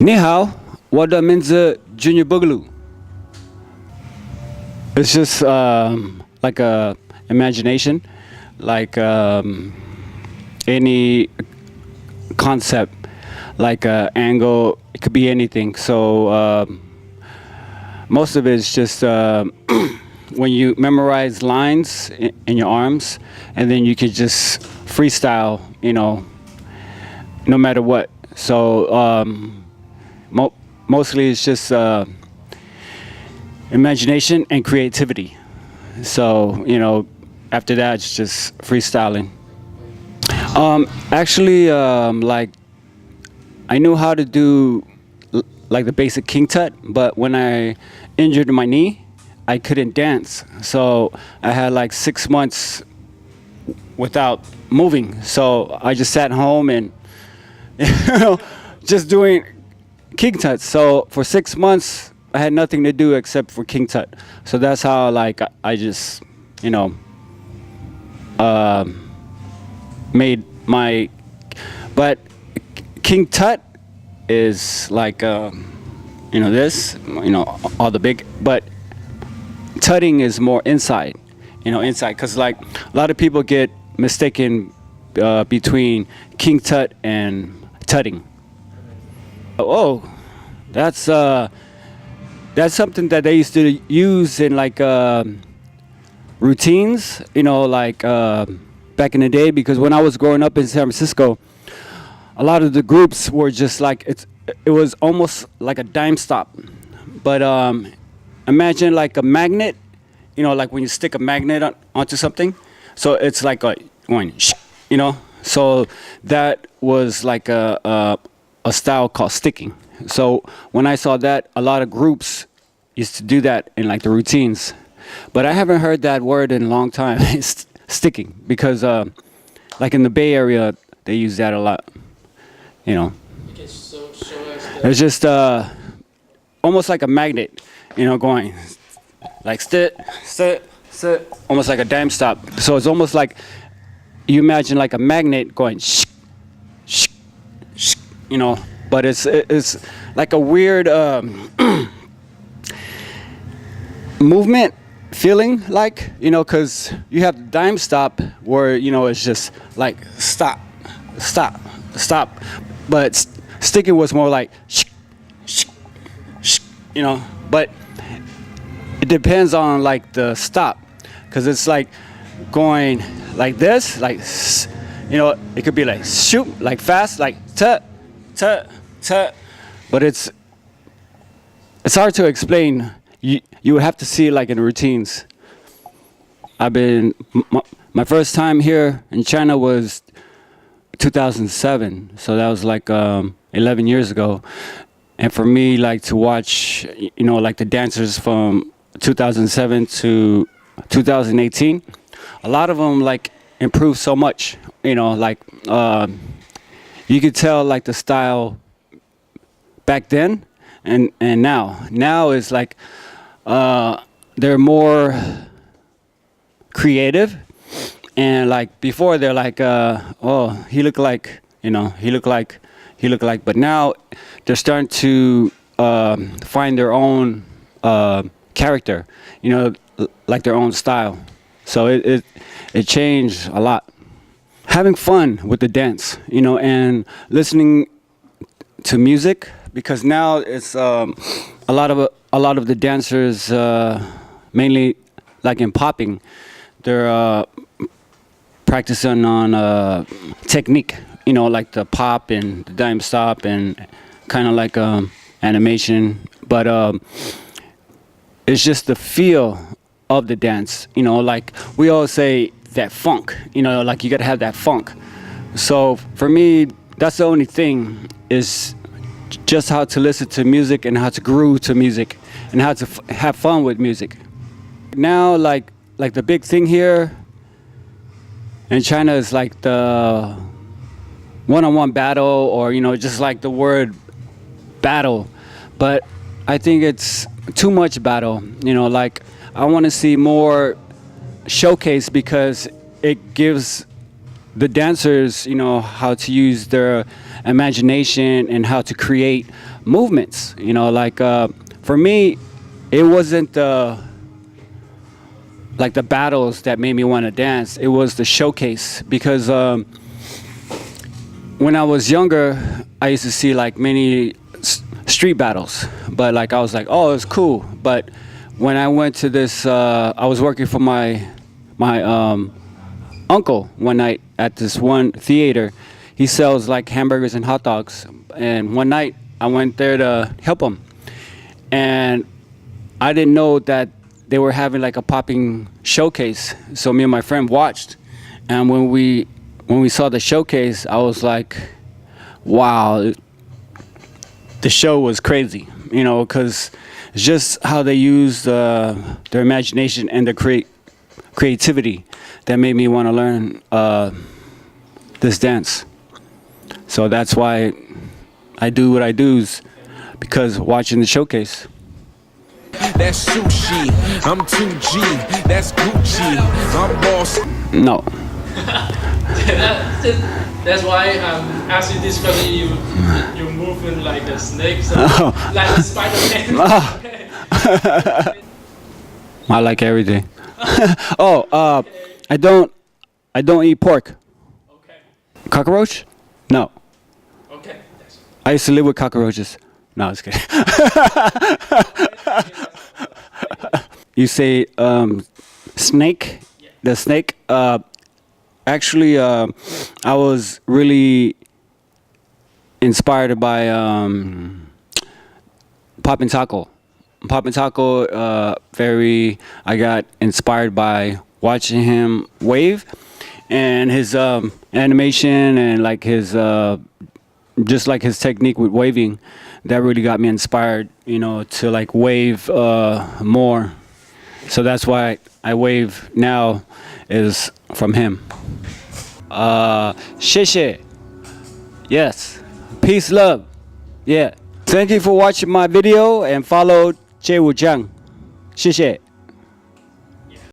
你好，我的名字 JR Boogaloo. It's just like a imagination, like any concept, like angle. It could be anything. So most of it is just when you memorize lines in your arms, and then you could just freestyle, no matter what. So mostly it's just imagination and creativity. So after that it's just freestyling. Actually, like I knew how to do like the basic king tut, but when I injured my knee, I couldn't dance. So I had like 6 months without moving. So I just sat home and just doing king tuts. So for 6 months I had nothing to do except for king tut. So that's how like I just made my, but king tut is like this, all the big, but tutting is more inside, inside, because like a lot of people get mistaken between king tut and tutting. Oh, that's something that they used to use in like routines, like back in the day, because when I was growing up in San Francisco, a lot of the groups were just like, it was almost like a dime stop. But imagine like a magnet, like when you stick a magnet onto something. So it's like going, so that was like a style called sticking. So when I saw that, a lot of groups used to do that in like the routines. But I haven't heard that word in a long time, sticking, because like in the Bay Area, they use that a lot. It's just almost like a magnet, going like sit, almost like a dime stop. So it's almost like you imagine like a magnet going shh, shh, shh, but it's like a weird movement feeling, like, because you have the dime stop where, it's just like stop, stop, stop. But sticking was more like shh, shh, shh, but it depends on like the stop, because it's like going like this, like, it could be like shoot, like fast, like tut, tut, tut, but it's hard to explain. You would have to see it like in routines. My first time here in China was 2007, so that was like 11 years ago. And for me, like to watch, like the dancers from 2007 to 2018, a lot of them like improved so much, like you could tell like the style back then and now is like they're more creative. And like before, they're like, oh, he looked like, but now they're starting to find their own character, like their own style. So it changed a lot. Having fun with the dance, and listening to music, because now it's a lot of the dancers, mainly like in popping, they're practicing on technique, like the pop and the dime stop and kind of like animation. But it's just the feel of the dance, like we all say that funk, like you gotta have that funk. So for me, that's the only thing, is just how to listen to music and how to groove to music and how to have fun with music. Now, like the big thing here in China is like the one-on-one battle, or just like the word battle. But I think it's too much battle. Like I want to see more showcase, because it gives the dancers, how to use their imagination and how to create movements. For me, it wasn't like the battles that made me want to dance. It was the showcase, because when I was younger, I used to see like many street battles, but like I was like, oh, it's cool. But when I went to this, I was working for my uncle one night at this one theater. He sells like hamburgers and hot dogs, and one night I went there to help him, and I didn't know that they were having like a popping showcase. So me and my friend watched, and when we saw the showcase, I was like, wow, the show was crazy, because it's just how they use their imagination and their creativity that made me want to learn this dance. So that's why I do what I do, is because watching the showcase. That's sushi, I'm 2G, that's Gucci, I'm boss. No. That's why I'm asking this question. You moving like a snake, so like a Spider-Man. I like everything. I don't eat pork. Okay. Cockroach? No. Okay. I used to live with cockroaches. No, I was kidding. You say snake? Yeah. The snake? Actually, I was really inspired by Poppin' Taco. Poppin' Taco, I got inspired by watching him wave, and his animation, and like his just like his technique with waving. That really got me inspired, to like wave more. So that's why I wave now, is from him. 谢谢. Yes. Peace, love. Yeah. Thank you for watching my video, and follow JR Boogaloo. 谢谢.